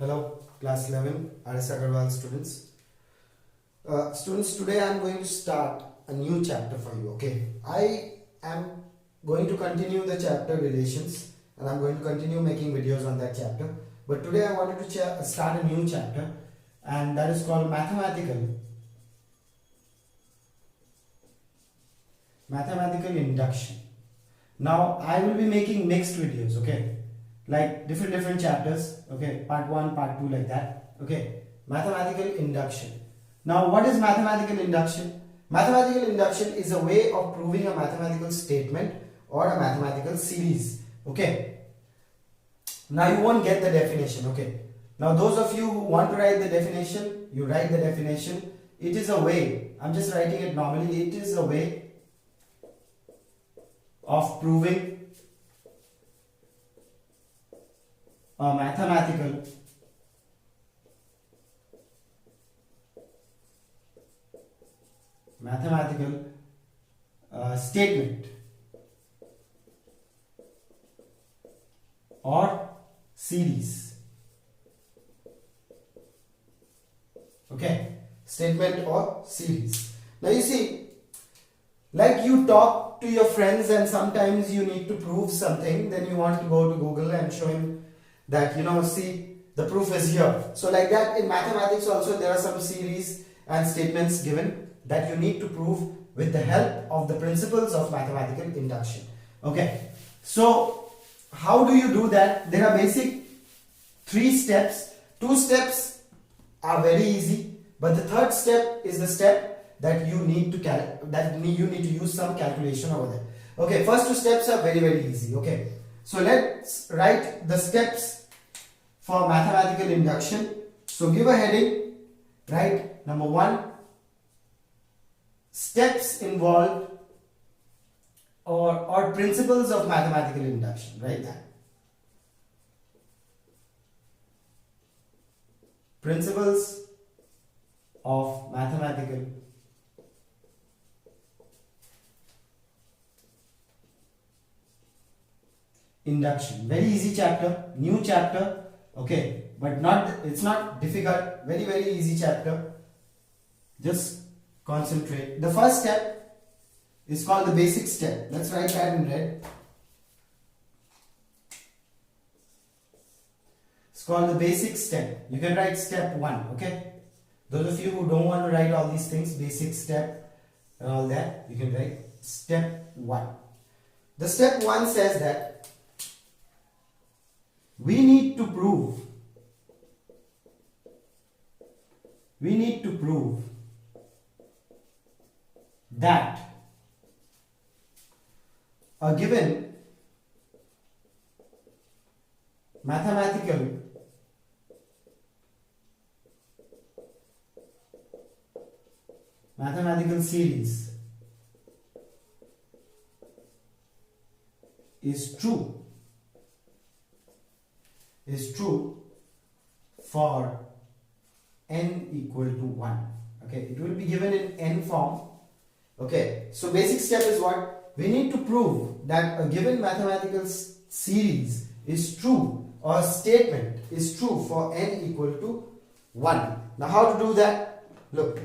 Hello, class 11, RS Aggarwal students. Students, today I am going to start a new chapter for you. Okay, I am going to continue the chapter relations, and I am going to continue making videos on that chapter. But today I wanted to start a new chapter, and that is called mathematical induction. Now I will be making mixed videos. Okay, like different chapters. Okay, part 1, part 2, like that. Okay, mathematical induction. Now what is mathematical induction? Mathematical induction is a way of proving a mathematical statement or a mathematical series. Okay, now you won't get the definition. Okay, now those of you who want to write the definition, you write the definition. It is a way, I'm just writing it normally, it is a way of proving a mathematical statement or series. Okay, statement or series. Now you see, like you talk to your friends and sometimes you need to prove something, then you want to go to Google and show him that, see, the proof is here. So like that in mathematics also there are some series and statements given that you need to prove with the help of the principles of mathematical induction. Okay, so how do you do that? There are basic 3 steps. 2 steps are very easy, but the third step is the step that you need to use some calculation over there. Okay, first 2 steps are very easy. Okay, so let's write the steps for mathematical induction. So give a heading, right? Number 1, steps involved or principles of mathematical induction. Write that. Principles of mathematical induction. Very easy chapter, new chapter. Okay, but it's not difficult. Very easy chapter. Just concentrate. The first step is called the basic step. Let's write that in red. It's called the basic step. You can write step 1. Okay, those of you who don't want to write all these things, basic step and all that, you can write step 1. The step 1 says that we need to prove that a given mathematical series is true for n equal to 1. Okay, it will be given in n form. Okay, so basic step is what? We need to prove that a given mathematical series is true, or statement is true for n equal to 1. Now how to do that? Look.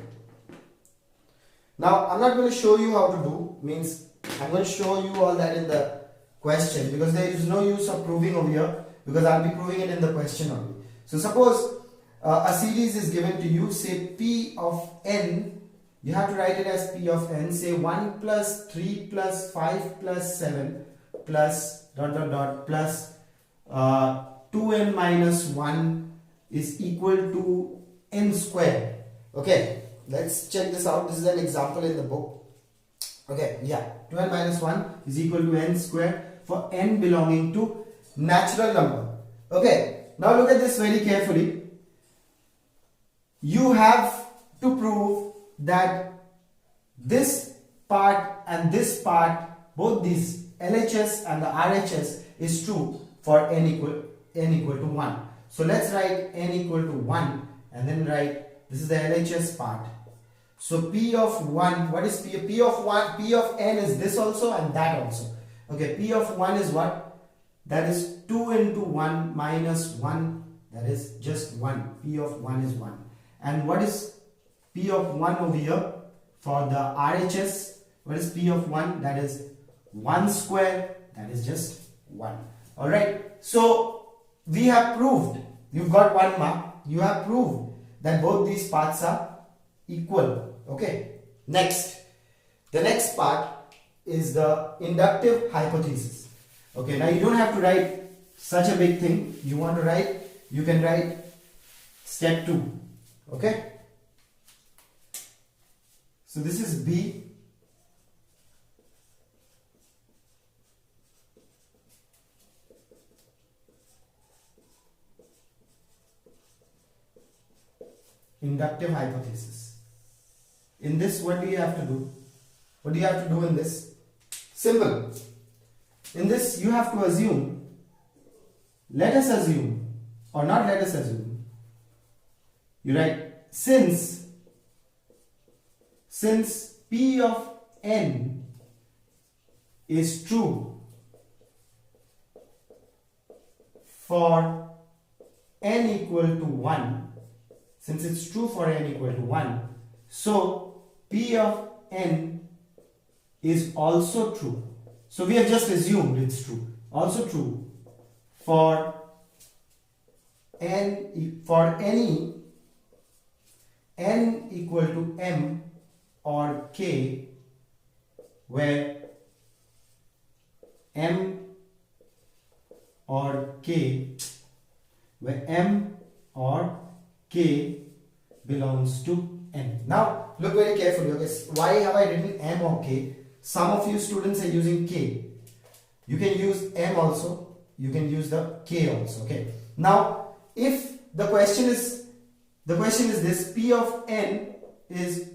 Now I'm not going to show you how to do, means I'm going to show you all that in the question, because there is no use of proving over here, because I'll be proving it in the question only. So suppose a series is given to you, say P of n, you have to write it as P of n, say 1 plus 3 plus 5 plus 7 plus ... plus 2n minus 1 is equal to n square. Okay, let's check this out. This is an example in the book. Okay, yeah, 2n minus 1 is equal to n square for n belonging to natural number. Okay, now look at this very carefully. You have to prove that this part and this part, both these LHS and the RHS, is true for n equal to 1. So let's write n equal to 1 and then write, this is the LHS part. So P of 1, what is P? P of 1, P of n is this also and that also. Okay, P of 1 is what? That is 2 into 1 minus 1 that is just 1. P of 1 is 1. And what is P of 1 over here? For the RHS, what is P of 1? That is 1 square, that is just 1. Alright, so we have proved, you've got 1 mark, you have proved that both these parts are equal. Okay, next, the next part is the inductive hypothesis. Okay, now you don't have to write such a big thing. You want to write, you can write step 2. Okay, so this is B. Inductive hypothesis. In this, what do you have to do? What do you have to do in this? Simple. In this, you have to assume, let us assume, or not let us assume. You write, since P of n is true for n equal to 1, since it's true for n equal to 1, so P of n is also true. So we have just assumed it's true. Also true for any n equal to m or k, where m or k belongs to n. Now look very carefully. Okay, why have I written m or k? Some of you students are using k. You can use m also, you can use the k also. Okay, now if the question is this, P of n is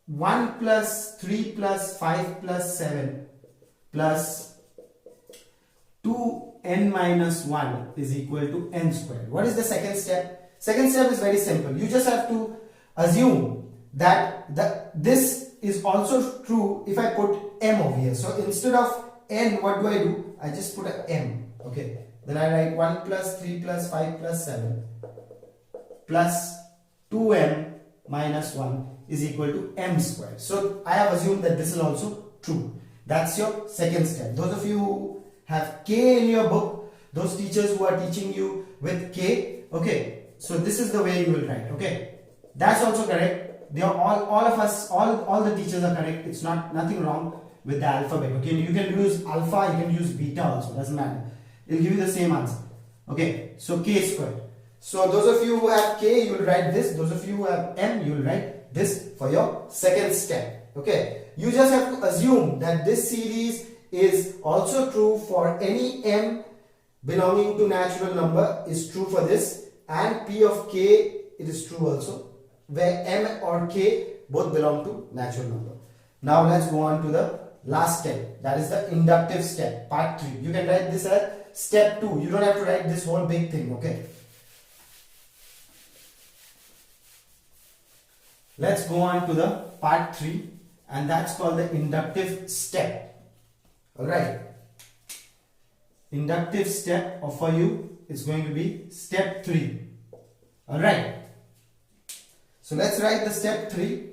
1 plus 3 plus 5 plus 7 plus 2n minus 1 is equal to n squared. What is the second step? Second step is very simple. You just have to assume that this is also true if I put m over here. So instead of n, what do? I just put a m. Okay, then I write 1 plus 3 plus 5 plus 7 plus 2m minus 1 is equal to m squared. So I have assumed that this is also true. That's your second step. Those of you who have k in your book, those teachers who are teaching you with k, okay, so this is the way you will write. Okay, that's also correct. They are all of us, all the teachers are correct. It's nothing wrong with the alphabet. Okay, you can use alpha, you can use beta also, doesn't matter. It'll give you the same answer. Okay, so k squared. So those of you who have k, you will write this. Those of you who have m, you will write this for your second step. Okay, you just have to assume that this series is also true for any m belonging to natural number is true for this, and P of k, it is true also, where m or k both belong to natural number. Now let's go on to the last step, that is the inductive step, part 3. You can write this as step 2. You don't have to write this whole big thing. Okay, let's go on to the part 3, and that's called the inductive step. Alright, inductive step for you is going to be step 3. Alright, so let's write the step 3.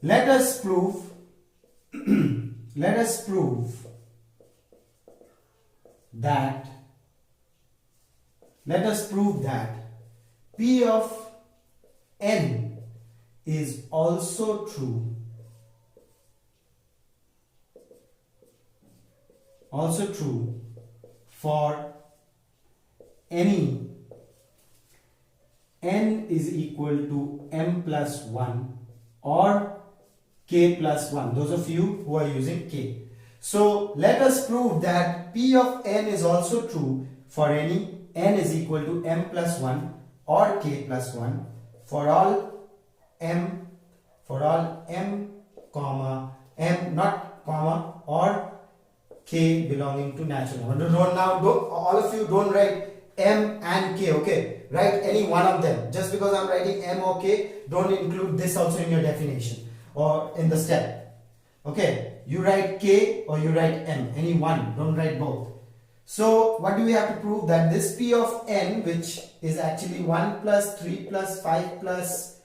Let us prove that P of n is also true for any n is equal to m plus 1 or k plus 1. Those of you who are using k. So let us prove that P of n is also true for any n is equal to m plus 1 or k plus 1 for all m comma m not comma or k belonging to natural number. All of you don't write m and k. Okay, write any one of them. Just because I'm writing m or k, don't include this also in your definition or in the step. Okay, you write k or you write m, any one, don't write both. So what do we have to prove? That this P of n, which is actually 1 plus 3 plus 5 plus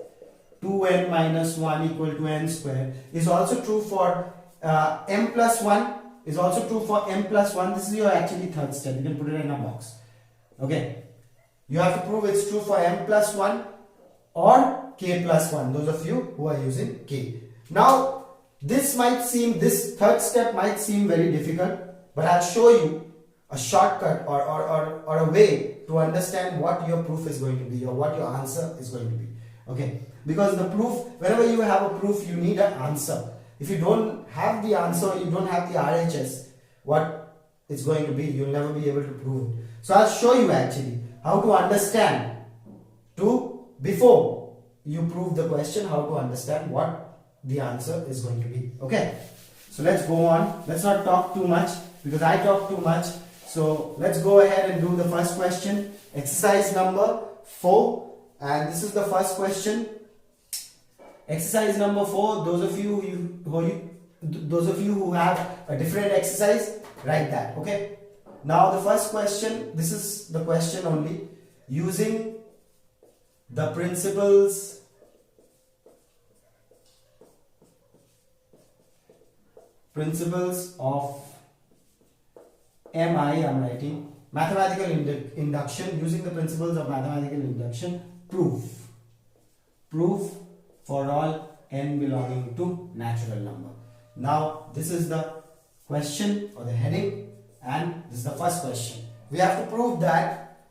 2n minus 1 equal to n square, is also true for m plus 1, is also true for m plus 1. This is your actually third step. You can put it in a box. Okay. You have to prove it's true for m plus 1 or k plus 1. Those of you who are using k. Now, this third step might seem very difficult, but I'll show you a shortcut or a way to understand what your proof is going to be or what your answer is going to be. Okay. Because the proof, whenever you have a proof, you need an answer. If you don't have the answer, you don't have the RHS, what it's going to be, you'll never be able to prove it. So I'll show you actually how to understand before you prove the question, how to understand what the answer is going to be. Okay. So let's go on. Let's not talk too much because I talk too much. So let's go ahead and do the first question. Exercise number 4. And this is the first question. Exercise number 4, those of you who have a different exercise, write that. Okay. Now the first question, this is the question only. Using the principles of MI, I'm writing mathematical induction, using the principles of mathematical induction, proof for all n belonging to natural number. Now this is the question or the heading, and this is the first question. We have to prove that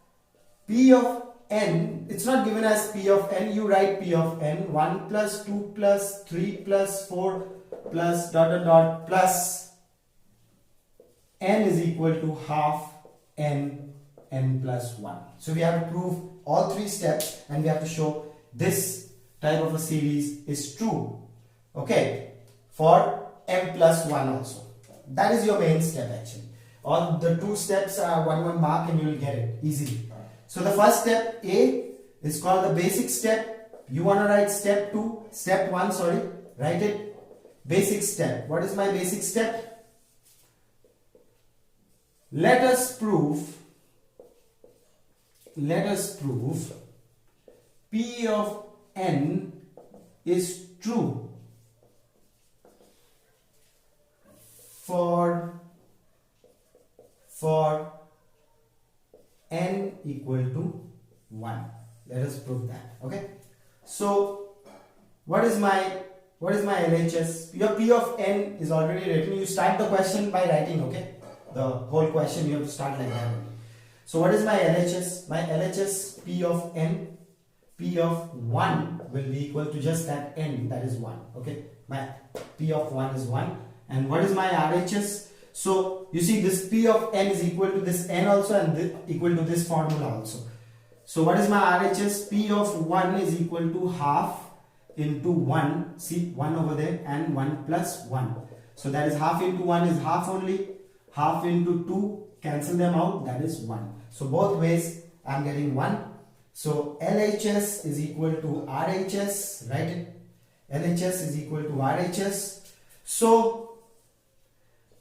P of n, it's not given as P of n, you write P of n, 1 plus 2 plus 3 plus 4 plus ... plus n is equal to half n plus 1. So we have to prove all 3 steps and we have to show this type of a series is true. Okay, for m plus 1 also. That is your main step actually. All the 2 steps are 1 mark and you will get it easily. So the first step A is called the basic step. You want to write step 1, sorry, write it basic step. What is my basic step? Let us prove P of n is true for n equal to 1. Let us prove that. Okay. So what is my LHS? Your P of n is already written. You start the question by writing. Okay. The whole question you have to start like that. So what is my LHS? My LHS P of n, P of 1 will be equal to just that n, that is 1. Okay. My P of 1 is 1. And what is my RHS? So you see this P of n is equal to this n also and equal to this formula also. So what is my RHS? P of 1 is equal to half into 1. See 1 over there and 1 plus 1. So that is half into 1 is half only. Half into 2, cancel them out, that is 1. So both ways I am getting 1. So LHS is equal to RHS, write it. LHS is equal to RHS. So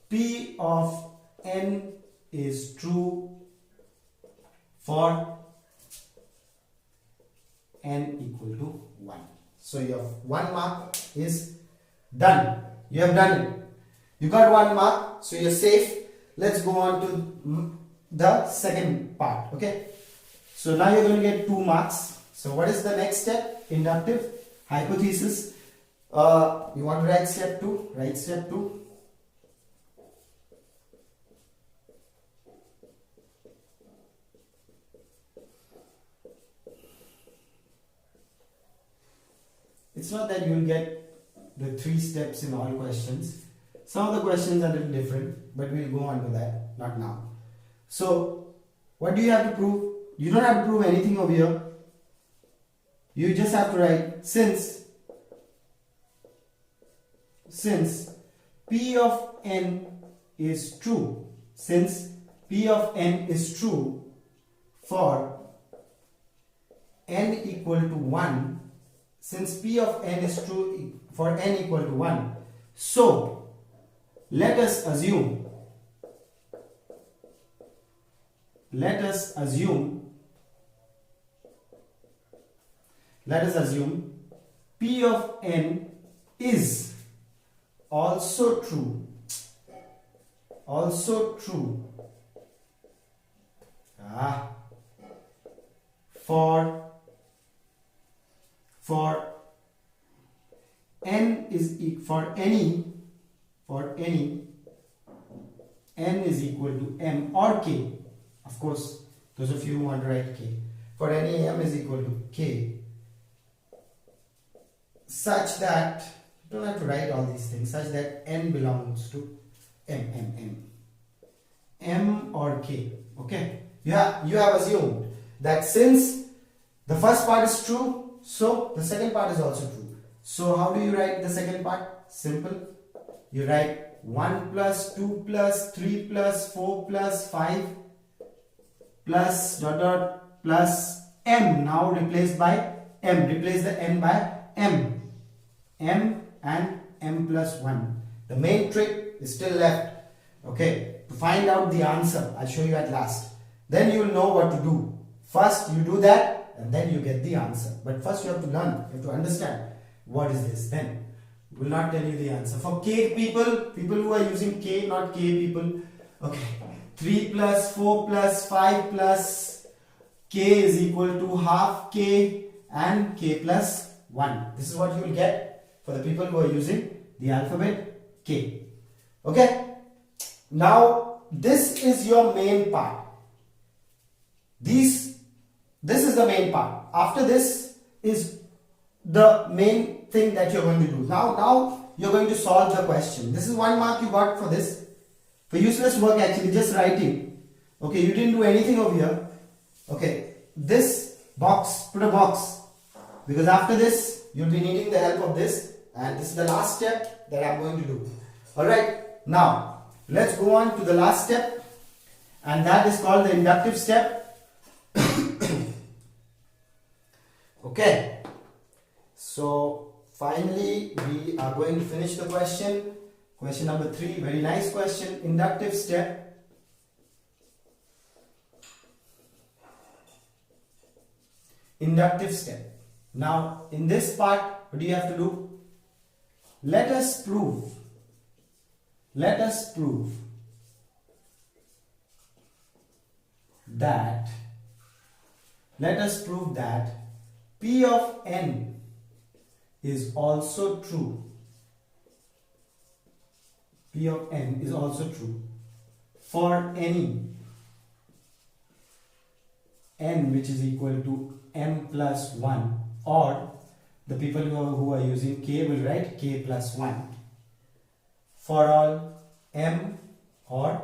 P of n is true for n equal to 1. So your 1 mark is done. You have done it. You got 1 mark, so you're safe. Let's go on to the second part. Okay. So now you're going to get 2 marks. So what is the next step? Inductive hypothesis. You want to write step 2? Write step 2. It's not that you will get the 3 steps in all questions. Some of the questions are a little different, but we'll go on to that, not now. So, what do you have to prove? You don't have to prove anything over here. You just have to write since P of n is true, since P of n is true for n equal to 1, since P of n is true for n equal to 1, so let us assume let us assume P of n is also true for n is for any n is equal to m or k. Of course, those of you who want to write k, for any m is equal to k, such that you don't have to write all these things, such that n belongs to m or k. Okay, you have assumed that since the first part is true, so the second part is also true. So how do you write the second part? Simple. You write 1 plus 2 plus 3 plus 4 plus 5 plus dot dot plus m. Now replace by m. Replace the n by m. M and m plus 1. The main trick is still left. Okay, to find out the answer, I'll show you at last. Then you will know what to do. First you do that and then you get the answer. But first you have to learn, you have to understand what is this. Then we will not tell you the answer. For k people who are using k, not k people. Okay, 3 plus 4 plus 5 plus k is equal to half k and k plus 1. This is what you will get for the people who are using the alphabet k. Okay, now this is your main part. This is the main part. After this is the main thing that you're going to do. Now you're going to solve the question. This is 1 mark you got for this. For useless work, actually, just writing. Okay, you didn't do anything over here. Okay, this box, put a box, because after this you'll be needing the help of this, and this is the last step that I'm going to do. Alright, now let's go on to the last step, and that is called the inductive step. Okay, so finally we are going to finish the question. Question number 3, very nice question. Inductive step. Inductive step. Now in this part, what do you have to do? Let us prove that P of n is also true. P of n is also true for any n which is equal to m plus 1, or the people who are using k will write k plus 1, for all m or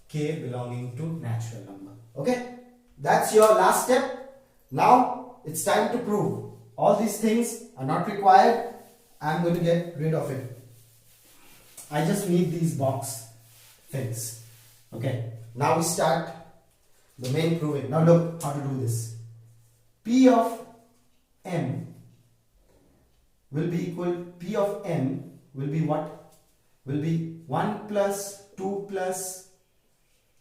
k belonging to natural number. Okay, that's your last step. Now it's time to prove. All these things are not required. I'm going to get rid of it. I just need these box things. Okay, now we start the main proving. Now look how to do this. P of m will be equal, P of n will be what? Will be 1 plus 2 plus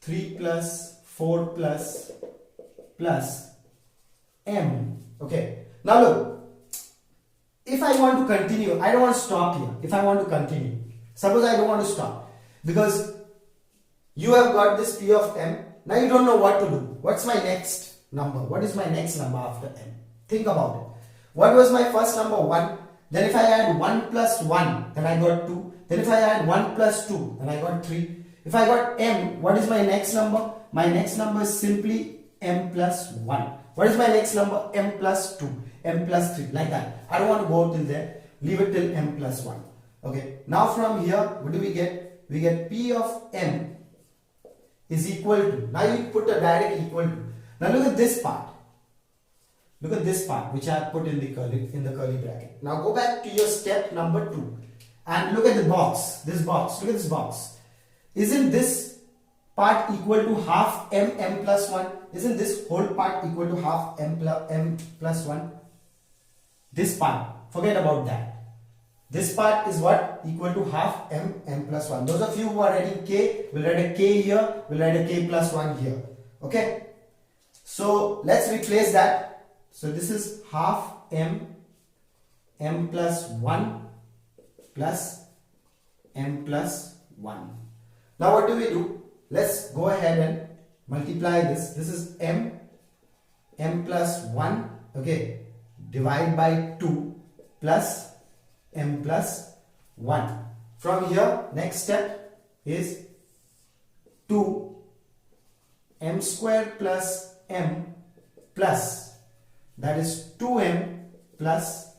3 plus 4 plus m. Okay, now look, if I want to continue, I don't want to stop here. If I want to continue, suppose I don't want to stop, because you have got this P of m. Now you don't know what to do. What's my next number? What is my next number after m? Think about it. What was my first number? 1. Then if I add 1 plus 1, then I got 2. Then if I add 1 plus 2, then I got 3. If I got m, what is my next number? My next number is simply m plus 1. What is my next number? M plus 2, m plus 3, like that. I don't want to go till there. Leave it till m plus 1. Okay. Now from here, what do we get? We get P of m is equal to. Now you put a direct equal to. Now look at this part. Look at this part which I have put in the curly bracket. Now go back to your step number 2 and look at the box. This box. Look at this box. Isn't this part equal to half m plus 1? Isn't this whole part equal to half m plus 1? This part, forget about that. This part is what? Equal to half m plus 1. Those of you who are writing k will write a k here, will write a k plus 1 here. Okay, So let's replace that. So this is half m plus 1 plus m plus 1. Now what do? Let's go ahead and multiply this. This is m plus 1, okay, divide by 2 plus m plus 1. From here, next step is 2 m square plus m plus, that is 2m plus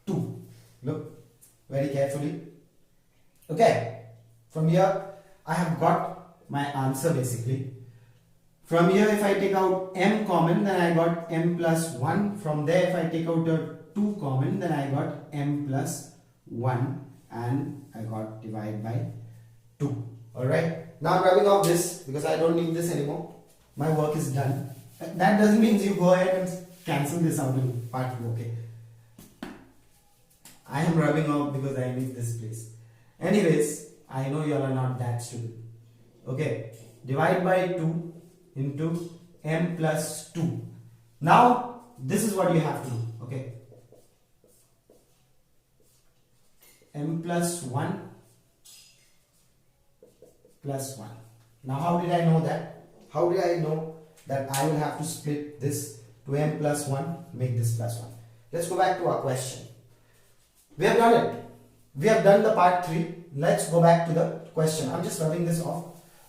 2. Look very carefully. Okay, from here I have got my answer basically. From here if I take out m common, then I got m plus 1. From there if I take out a 2 common, then I got m plus 1 and I got divided by 2. Alright, now I'm rubbing off this because I don't need this anymore. My work is done. That doesn't mean you go ahead and cancel this out in part 2, okay. I am rubbing off because I need this place. Anyways, I know you all are not that stupid. Okay, divide by 2 into m plus 2. Now, this is what you have to do, okay. M plus 1 plus 1. Now, how did I know that? How did I know that I will have to split this to m plus 1, make this plus 1? Let's go back to our question. We have done it. We have done the part 3. Let's go back to the question. I'm just rubbing this off.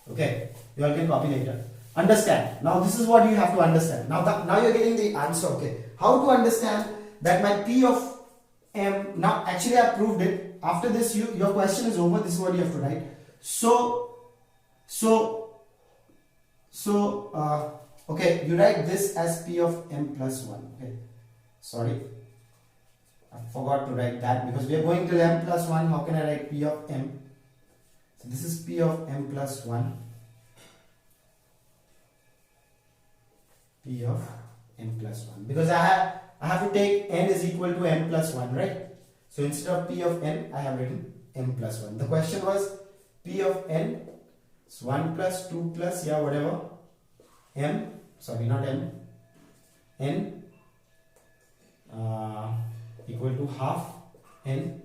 Okay, you all can copy later. Understand. Now this is what you have to understand. Now you're getting the answer. Okay, how to understand that my p of m. Now actually I proved it. After this, your question is over. This is what you have to write. Okay, you write this as p of m plus 1. Okay, sorry, I forgot to write that because we are going till m plus 1. How can I write p of m? So this is p of m plus 1. P of m plus 1, because I have to take n is equal to m plus 1, right? So instead of p of n, I have written m plus 1. The question was p of n, it's 1 plus 2 plus, yeah, whatever, m, sorry, not m, n equal to half n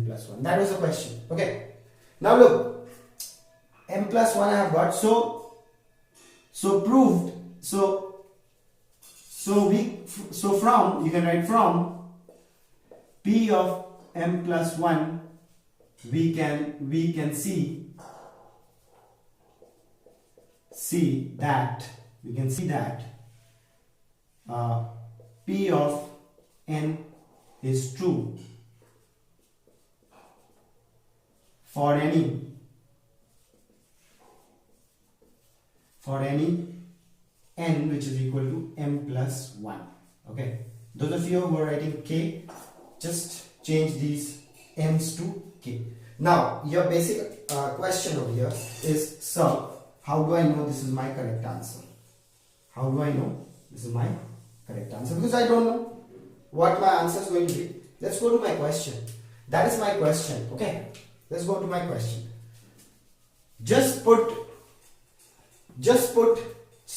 plus 1. That was the question. Okay. Now look, m plus 1 I have got. So proved. From, you can write from p of m plus 1, we can see that p of n is true for any n which is equal to m plus 1. Okay, those of you who are writing k, just change these m's to k. Now your basic question over here is, sir, how do I know this is my correct answer? How do I know this is my correct answer? Because I don't know what my answer is going to be. Let's go to my question. That is my question. Okay, let's go to my question.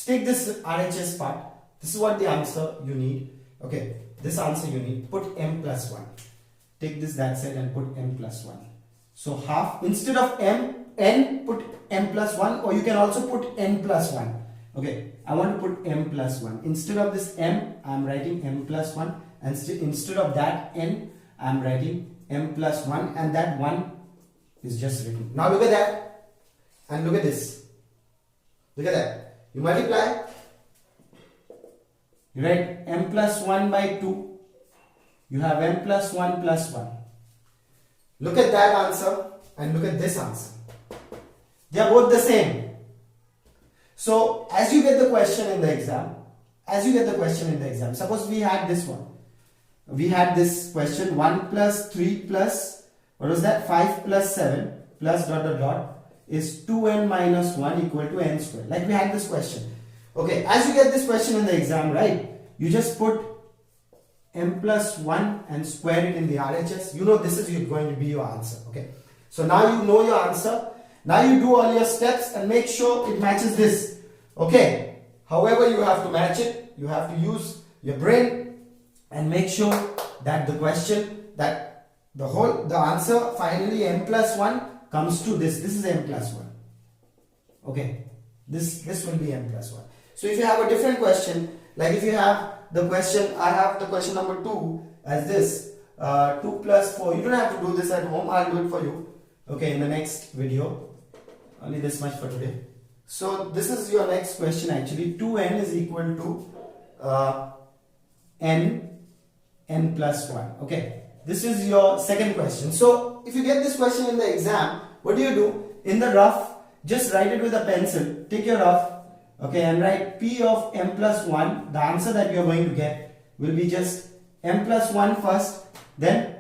Take this RHS part. This is what the answer you need. Okay, this answer you need. Put m plus 1. Take this that side and put m plus 1. So half, instead of n, put m plus 1, or you can also put n plus 1. Okay, I want to put m plus 1. Instead of this m, I am writing m plus 1. And instead of that n, I am writing m plus 1. And that 1 is just written. Now look at that. And look at this. Look at that. You multiply, you write m plus 1 by 2, you have m plus 1 plus 1. Look at that answer and look at this answer. They are both the same. So as you get the question in the exam, suppose we had this one. We had this question 1 plus 3 plus, what was that, 5 plus 7 plus ... is 2n minus 1 equal to n square. Like we had this question. Okay, as you get this question in the exam, right, you just put m plus 1 and square it in the RHS. You know this is going to be your answer. Okay, so now you know your answer. Now you do all your steps and make sure it matches this. Okay, However, you have to match it. You have to use your brain and make sure that the question, that the answer finally m plus 1 comes to this. This is m plus 1. Okay. This will be m plus 1. So if you have a different question, like if you have the question, I have the question number 2 as this, 2 plus 4. You don't have to do this at home. I'll do it for you. Okay, in the next video. Only this much for today. So this is your next question actually. 2n is equal to n plus 1. Okay. This is your second question. So if you get this question in the exam, what do? In the rough, just write it with a pencil. Take your rough, okay, and write P of m plus 1. The answer that you are going to get will be just m plus 1 first, then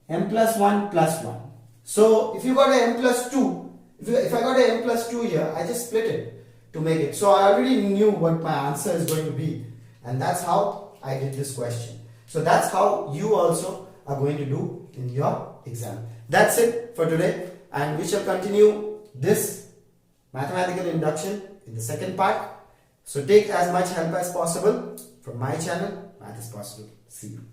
m plus 1 plus 1. So if you got a m plus 2, if I got a m plus 2 here, I just split it to make it. So I already knew what my answer is going to be, and that's how I did this question. So that's how you also are going to do in your exam. That's it for today, and we shall continue this mathematical induction in the second part. So take as much help as possible from my channel, Math is Possible. See you.